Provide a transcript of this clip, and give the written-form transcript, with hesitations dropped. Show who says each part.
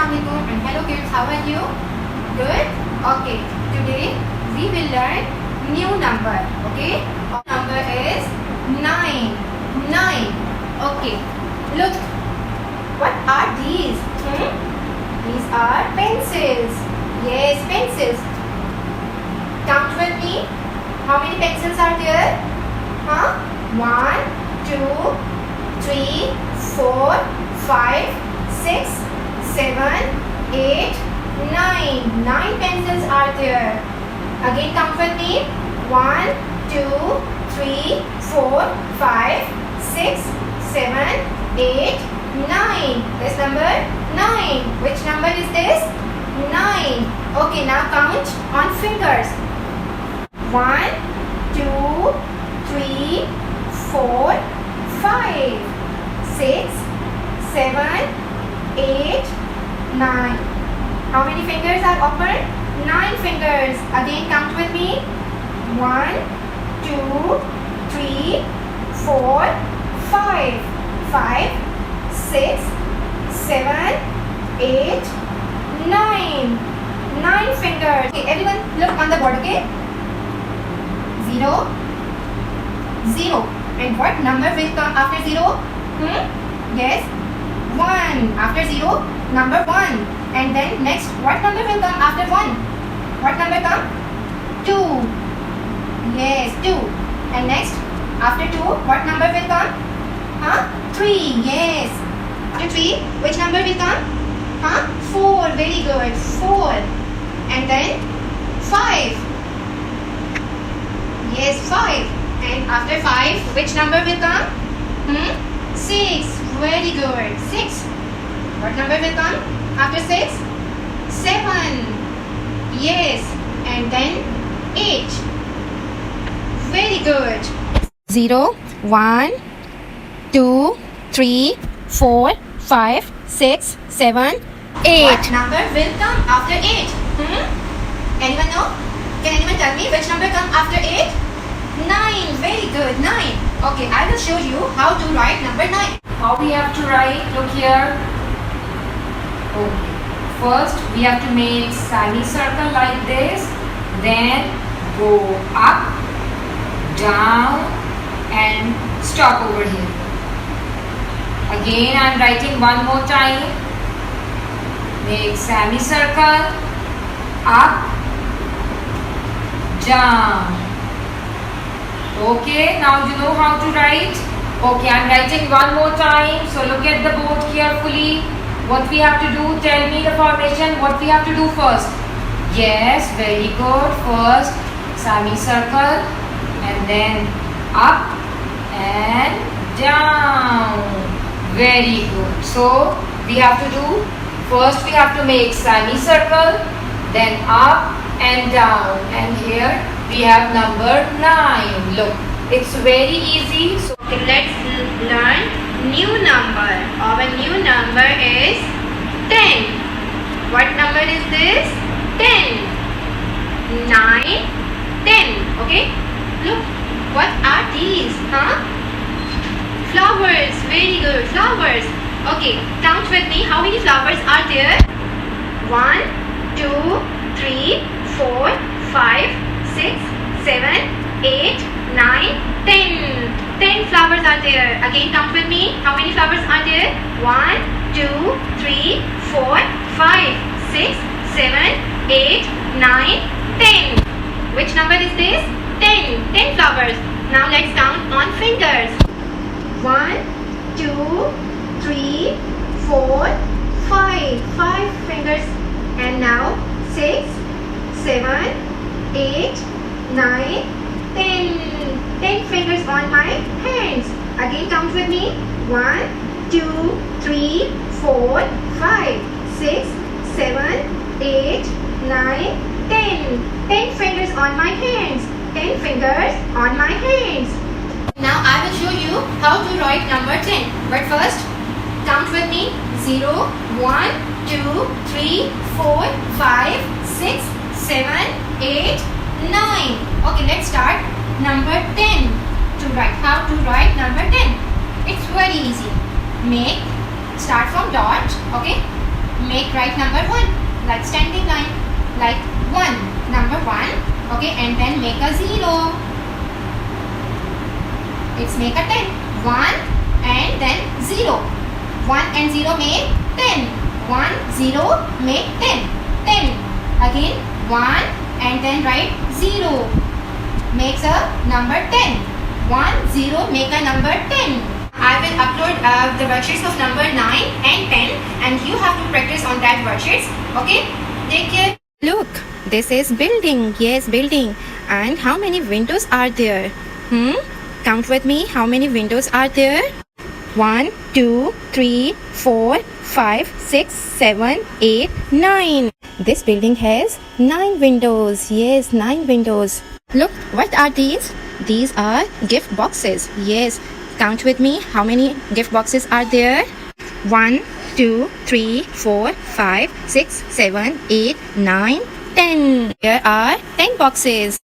Speaker 1: Assalamualaikum and hello kids, how are you? Good? Okay, today we will learn new number. Okay, our number is 9. 9. Okay, look, what are these? These are pencils. Yes, pencils. Count with me. How many pencils are there? 1, 2, 3, 4, 5, 6, 7, 8, 9. 9 pencils are there. Again count with me. 1, 2, 3, 4, 5, 6, 7, 8, 9. This number 9. Which number is this? 9. Okay, now count on fingers. 1, 2, 3, 4, 5, 6, 7, 8, 9. How many fingers are open? 9 fingers. Again count with me. 1, 2, 3, 4, 5, 5, 6, 7, 8, 9. 9 fingers. Okay, everyone look on the board, okay? 0, 0. And what number will come after 0? Yes, 1. After 0, number 1. And then next, what number will come after 1? What number come? 2. Yes, 2. And next, after 2, what number will come? 3. Yes. After 3, which number will come? 4. Very good. 4. And then 5. Yes, 5. And after 5, which number will come? 6. Very good. 6. What number will come after 6? 7. Yes. And then 8. Very good. 0, 1, 2, 3, 4, 5, 6, 7, 8. What number will come after 8? Anyone know? Can anyone tell me which number come after 8? 9. Very good. 9. Okay, I will show you how to write number 9.
Speaker 2: How we have to write? Look here. Okay. First, we have to make semicircle like this. Then go up, down, and stop over here. Again, I am writing one more time. Make semicircle, up, down. Okay, now you know how to write. Okay, I am writing one more time. So look at the board carefully. What we have to do, tell me the formation, what we have to do first. Yes, very good. First, semicircle and then up and down. Very good. So, we have to do, first we have to make semicircle, then up and down. And here we have number 9. Look, it's very easy. So,
Speaker 1: Okay, let's learn new number. Our new number is 10. What number is this? 10. 9, 10. Okay. Look, what are these? Flowers. Very good. Flowers. Okay, count with me. How many flowers are there? 1, 2, 3, 4, 5, 6, 7, 8, 9, 10. 10 flowers are there. Again count with me. How many flowers are there? 1, 2, 3, 4, 5, 6, 7, 8, 9, 10. Which number is this? 10. 10 flowers. Now let's count on fingers. 1, 2, 3, 4, 5. 5 fingers. And now 6, 7, 8, 9, 10. 10 fingers on my hands. Again count with me. 1, 2, 3, 4, 5, 6, 7, 8, 9, 10. 10 fingers on my hands. 10 fingers on my hands. Now I will show you how to write number 10. But first, count with me. 0, 1, 2, 3, 4, 5, 6, 7, 8, 9. Okay, let's start. Number 10 to write. How to write number 10? It's very easy. Start from dot. Okay. make right number 1, like standing line, like 1, number 1, okay, and then make a 0. It's make a 10, 1 and then 0. 1 and 0 make 10. 1, 0 make 10. 10. Again 1 and then write 0. Makes a number 10. 1, 0 make a number 10. I will upload the worksheets of number 9 and 10 and you have to practice on that worksheets. Okay? Take care.
Speaker 3: Look, this is building. Yes, building. And how many windows are there? Count with me. How many windows are there? 1, 2, 3, 4, 5, 6, 7, 8, 9. This building has 9 windows. Yes, 9 windows. Look, what are these? These are gift boxes. Yes, count with me. How many gift boxes are there? 1, 2, 3, 4, 5, 6, 7, 8, 9, 10. Here are 10 boxes.